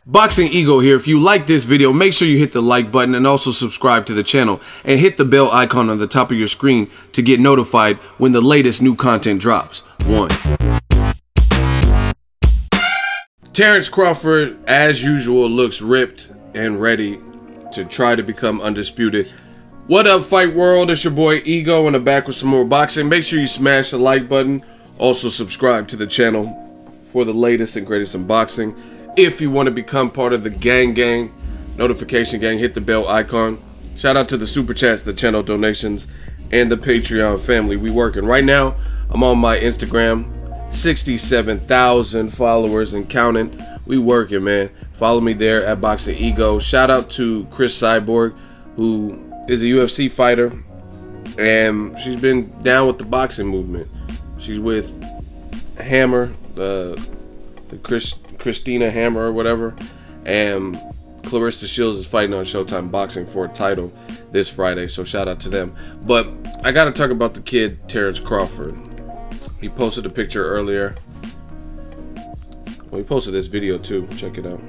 Boxingego here. If you like this video, make sure you hit the like button and also subscribe to the channel and hit the bell icon on the top of your screen to get notified when the latest new content drops. 1. Terence Crawford, as usual, looks ripped and ready to try to become undisputed. What up, fight world? It's your boy Ego, and I'm back with some more boxing. Make sure you smash the like button. Also subscribe to the channel for the latest and greatest in boxing. If you want to become part of the gang, notification gang, hit the bell icon. Shout out to the super chats, the channel donations, and the Patreon family. We working right now. I'm on my Instagram, 67,000 followers and counting. We working, man. Follow me there at Boxingego. Shout out to Chris Cyborg, who is a UFC fighter, and she's been down with the boxing movement. She's with Hammer, the Christina Hammer or whatever, and Clarissa Shields is fighting on Showtime Boxing for a title this Friday, so shout out to them. But I gotta talk about the kid Terence Crawford. He posted a picture earlier. Well, he posted this video too. Check it out.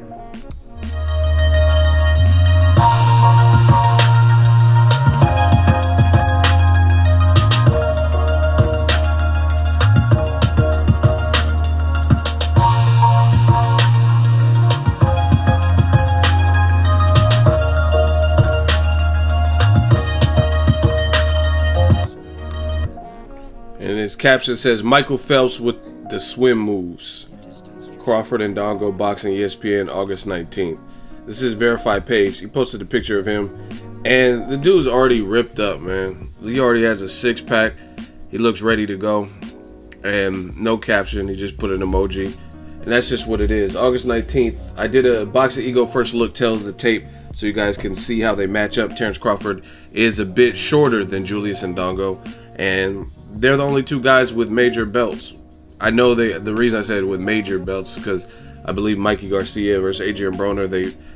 And his caption says, Michael Phelps with the swim moves. Crawford and Indongo boxing, ESPN, August 19th. This is his verified page. He posted a picture of him, and the dude's already ripped up, man. He already has a six-pack. He looks ready to go. And no caption, he just put an emoji. And that's just what it is. August 19th, I did a Boxingego first look tell of the tape so you guys can see how they match up. Terence Crawford is a bit shorter than Julius Indongo, and they're the only two guys with major belts. I know the reason I said with major belts is because I believe Mikey Garcia versus Adrian Broner,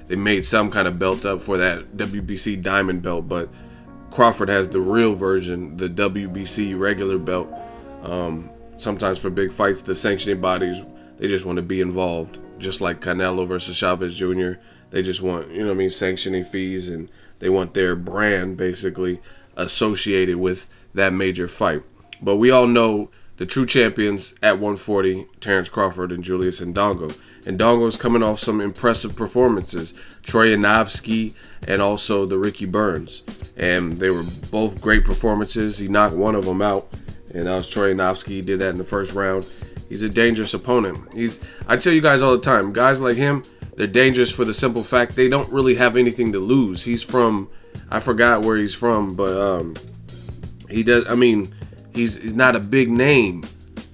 they made some kind of belt up for that WBC diamond belt, but Crawford has the real version, the WBC regular belt. Sometimes for big fights, the sanctioning bodies, they just want to be involved, just like Canelo versus Chavez Jr. They just want, you know what I mean, sanctioning fees, and they want their brand basically associated with that major fight. But we all know the true champions at 140, Terence Crawford and Julius Indongo. Indongo's coming off some impressive performances, Troyanovsky and also the Ricky Burns. And they were both great performances. He knocked one of them out, and that was Troyanovsky. He did that in the first round. He's a dangerous opponent. I tell you guys all the time, guys like him, they're dangerous for the simple fact they don't really have anything to lose. He's from, I forgot where he's from, but he does, I mean, he's not a big name.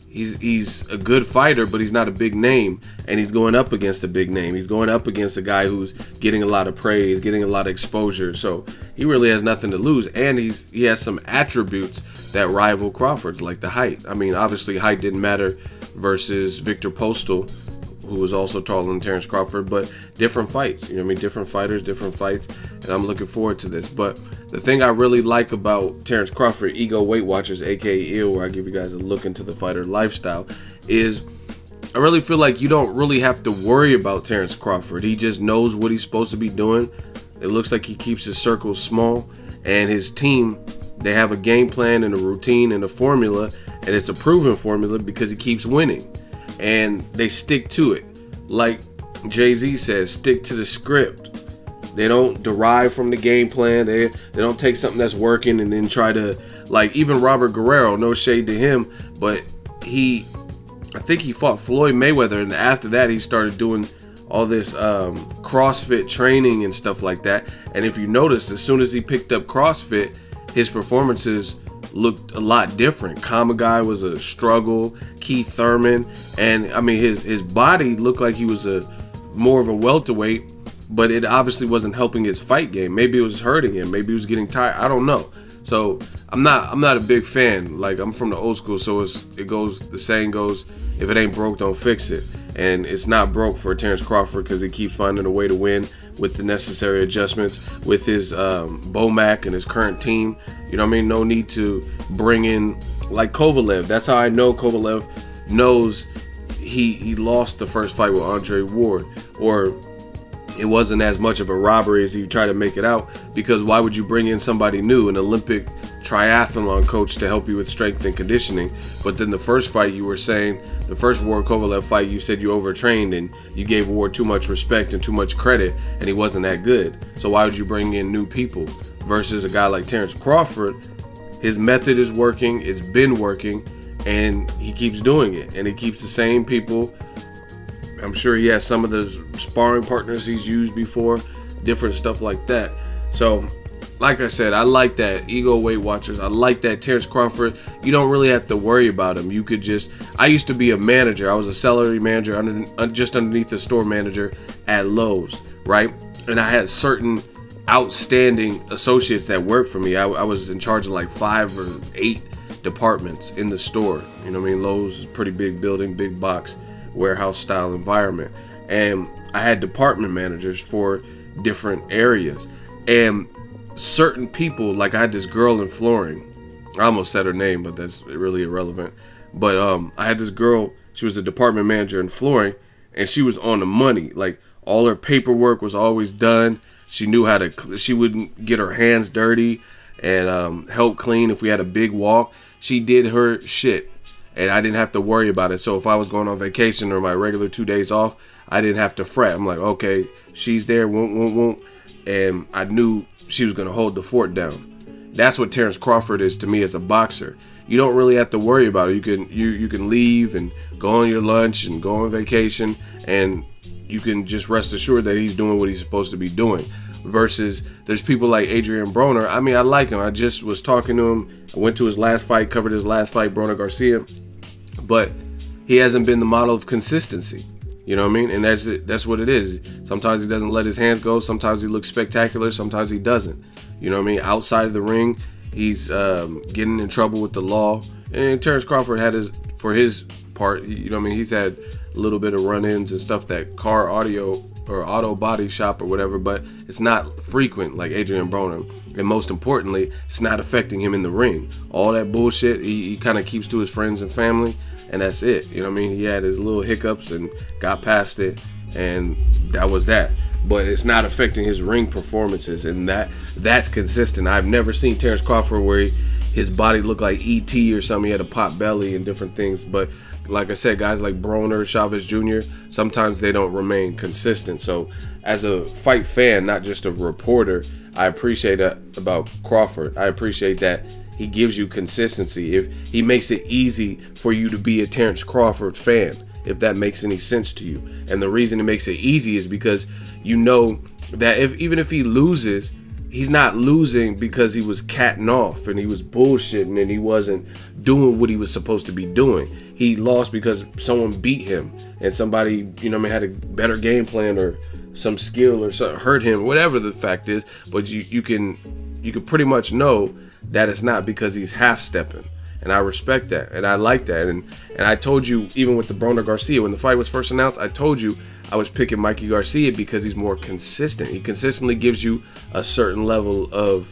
He's a good fighter, but he's not a big name, and he's going up against a big name. He's going up against a guy who's getting a lot of praise, getting a lot of exposure. So he really has nothing to lose, and he has some attributes that rival Crawford's, like the height. I mean, obviously height didn't matter versus Victor Postal, who was also taller than Terence Crawford, but different fights. You know what I mean? Different fighters, different fights, and I'm looking forward to this. But the thing I really like about Terence Crawford, Ego Weight Watchers, aka EEL, where I give you guys a look into the fighter lifestyle, is I really feel like you don't really have to worry about Terence Crawford. He just knows what he's supposed to be doing. It looks like he keeps his circles small, and his team, they have a game plan and a routine and a formula, and it's a proven formula because he keeps winning. And they stick to it. Like Jay-Z says, stick to the script. They don't derive from the game plan. They don't take something that's working and then try to, like even Robert Guerrero, no shade to him, but I think he fought Floyd Mayweather, and after that he started doing all this CrossFit training and stuff like that. And if you notice, as soon as he picked up CrossFit, his performances looked a lot different. Kamagai was a struggle, Keith Thurman, and I mean his body looked like he was more of a welterweight, but it obviously wasn't helping his fight game. Maybe it was hurting him, maybe he was getting tired, I don't know. So I'm not a big fan. Like, I'm from the old school, so the saying goes, if it ain't broke, don't fix it. And it's not broke for Terence Crawford because he keeps finding a way to win with the necessary adjustments with his Bomac and his current team. You know what I mean? No need to bring in like Kovalev. That's how I know Kovalev knows he lost the first fight with Andre Ward, or it wasn't as much of a robbery as you try to make it out, because why would you bring in somebody new, an Olympic triathlon coach, to help you with strength and conditioning? But then the first fight, you were saying, the first Ward Kovalev fight, you said you overtrained and you gave Ward too much respect and too much credit, and he wasn't that good. So why would you bring in new people? Versus a guy like Terence Crawford, his method is working, it's been working, and he keeps doing it, and he keeps the same people. I'm sure he has some of the sparring partners he's used before, different stuff like that. So, like I said, I like that. Ego Weight Watchers, I like that. Terence Crawford, you don't really have to worry about him. You could just, I used to be a manager. I was a salary manager just underneath the store manager at Lowe's, right? And I had certain outstanding associates that worked for me. I was in charge of like 5 or 8 departments in the store. You know what I mean? Lowe's is a pretty big building, big box, warehouse style environment, and I had department managers for different areas. And certain people, like I had this girl in flooring, I almost said her name, but that's really irrelevant. But I had this girl, she was a department manager in flooring, and she was on the money. Like, all her paperwork was always done. She knew how to, she wouldn't get her hands dirty and help clean if we had a big walk. She did her shit, and I didn't have to worry about it. So if I was going on vacation or my regular 2 days off, I didn't have to fret. I'm like, okay, she's there, won't. And I knew she was going to hold the fort down. That's what Terence Crawford is to me as a boxer. You don't really have to worry about it. You can leave and go on your lunch and go on vacation, and you can just rest assured that he's doing what he's supposed to be doing. Versus there's people like Adrian Broner. I mean, I like him. I just was talking to him. I went to his last fight, covered his last fight, Broner Garcia. But he hasn't been the model of consistency. You know what I mean? And that's it. That's what it is. Sometimes he doesn't let his hands go. Sometimes he looks spectacular. Sometimes he doesn't. You know what I mean? Outside of the ring, he's getting in trouble with the law. And Terence Crawford had for his part, you know what I mean? He's had a little bit of run-ins and stuff, that car audio or auto body shop or whatever, but it's not frequent like Adrian Broner. And most importantly, it's not affecting him in the ring. All that bullshit, he kind of keeps to his friends and family, and that's it. You know what I mean? He had his little hiccups and got past it, and that was that. But it's not affecting his ring performances, and that's consistent. I've never seen Terence Crawford where his body looked like E.T. or something. He had a pot belly and different things. But like I said, guys like Broner, Chavez Jr., sometimes they don't remain consistent. So as a fight fan, not just a reporter, I appreciate that about Crawford. I appreciate that he gives you consistency. If he makes it easy for you to be a Terence Crawford fan, if that makes any sense to you. And the reason it makes it easy is because you know that even if he loses, he's not losing because he was catting off and he was bullshitting and he wasn't doing what he was supposed to be doing. He lost because someone beat him and somebody, you know, had a better game plan or some skill or something hurt him, whatever the fact is. But you can pretty much know that it's not because he's half-stepping. And I respect that, and I like that. And I told you, even with the Broner Garcia, when the fight was first announced, I told you I was picking Mikey Garcia because he's more consistent. He consistently gives you a certain level of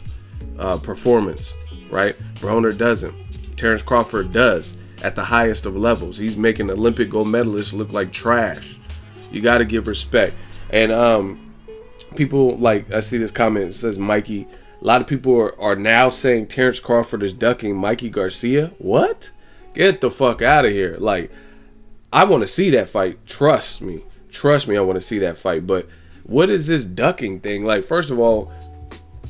performance, right? Broner doesn't. Terence Crawford does at the highest of levels. He's making Olympic gold medalists look like trash. You got to give respect. And people, like, I see this comment, it says Mikey. A lot of people are now saying Terence Crawford is ducking Mikey Garcia. What? Get the fuck out of here. Like, I want to see that fight. Trust me. Trust me, I want to see that fight. But what is this ducking thing? Like, first of all,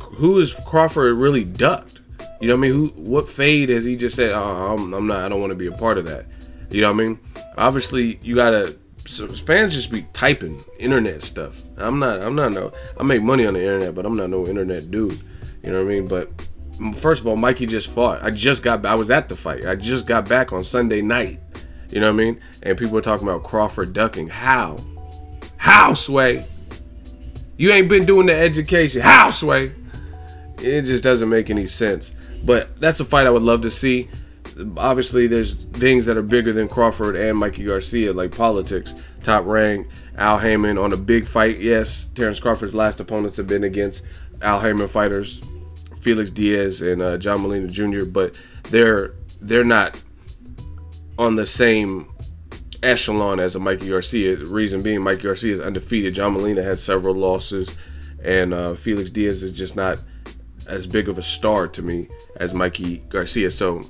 who is Crawford really ducked? You know what I mean? What fade has he just said, oh, I don't want to be a part of that. You know what I mean? Obviously, you got to, so fans just be typing internet stuff. I make money on the internet, but I'm not no internet dude. You know what I mean? But first of all, Mikey just fought. I was at the fight. I just got back on Sunday night. You know what I mean? And people are talking about Crawford ducking. How? How, Sway? You ain't been doing the education. How, Sway? It just doesn't make any sense. But that's a fight I would love to see. Obviously, there's things that are bigger than Crawford and Mikey Garcia, like politics. Top Rank, Al Haymon on a big fight. Yes, Terence Crawford's last opponents have been against Al Haymon fighters, Felix Diaz and John Molina Jr., but they're not on the same echelon as a Mikey Garcia. The reason being, Mikey Garcia is undefeated. John Molina had several losses, and Felix Diaz is just not as big of a star to me as Mikey Garcia. So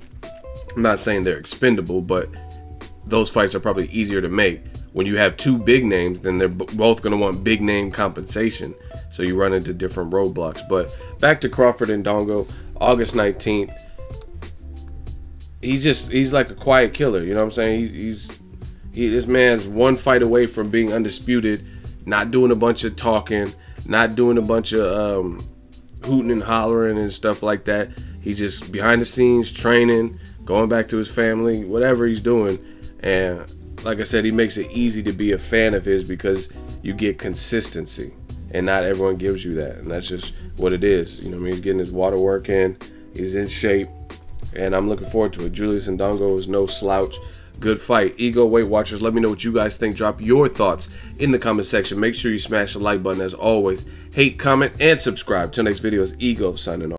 I'm not saying they're expendable, but those fights are probably easier to make. When you have two big names, then they're both going to want big name compensation. So you run into different roadblocks. But back to Crawford and Indongo, August 19th. He's like a quiet killer. You know what I'm saying? This man's one fight away from being undisputed, not doing a bunch of talking, not doing a bunch of hooting and hollering and stuff like that. He's just behind the scenes training, going back to his family, whatever he's doing. And like I said, he makes it easy to be a fan of his because you get consistency, and not everyone gives you that, and that's just what it is. You know what I mean? He's getting his water work in, he's in shape, and I'm looking forward to it. Julius Indongo is no slouch. Good fight. Ego Weight Watchers, let me know what you guys think. Drop your thoughts in the comment section. Make sure you smash the like button as always. Hate, comment, and subscribe. Till next video is Ego signing off.